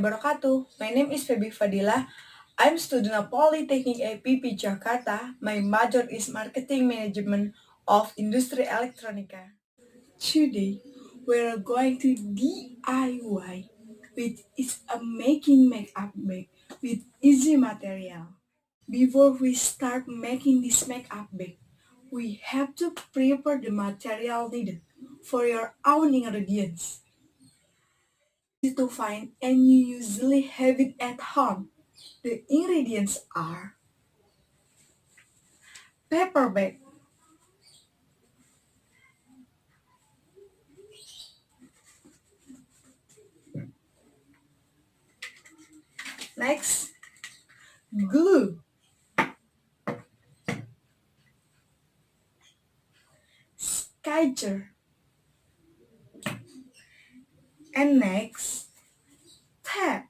wabarakatuh. My name is Febi Fadillah. I'm student of Polytechnic APP Jakarta. My major is Marketing Management of Industri Elektronika. Today, we're going to DIY with is a making makeup bag with easy material. Before we start making this makeup bag, we have to prepare the material needed for your own ingredients. Easy to find and you usually have it at home. The ingredients are paper bag, next glue, skyger, and next tape.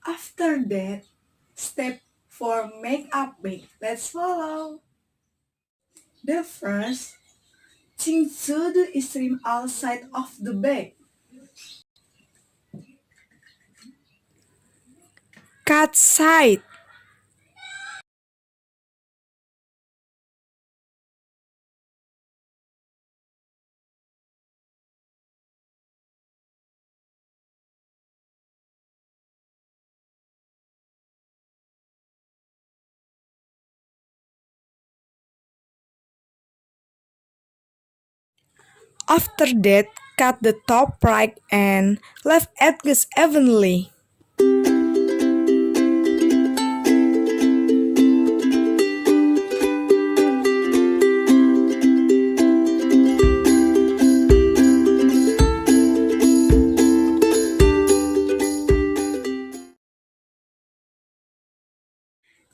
After that, step for makeup bag. Let's follow. The first thing to do is trim outside of the bag. Cut side. After that, cut the top right and left edges evenly.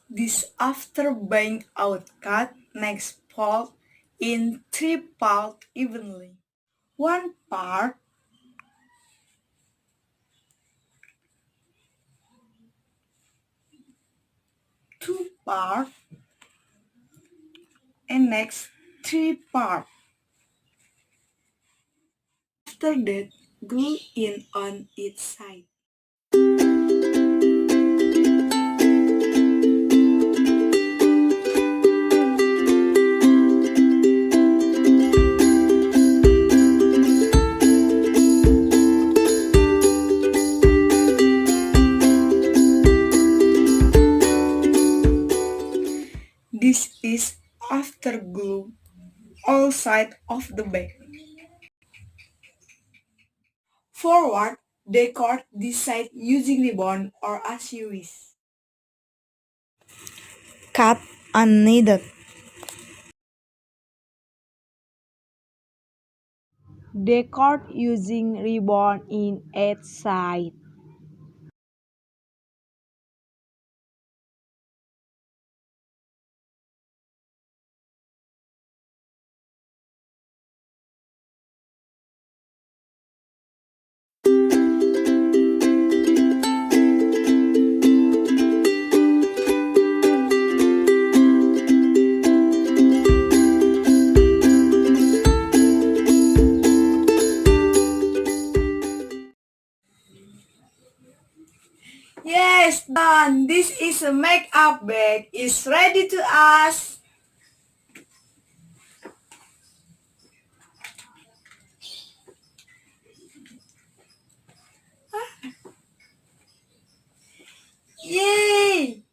This after buying out cut, next fold in 3 parts evenly. 1 part, 2 part, and next 3 part. After that, glue in on each side. This is after glue all sides of the bag. Forward, decorate this side using ribbon or as you wish. Cut unneeded. Decorate using ribbon in each side. Yes, done. This is a makeup bag. It's ready to us. Yay!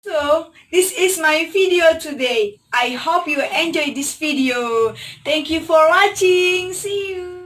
So, this is my video today. I hope you enjoyed this video. Thank you for watching. See you.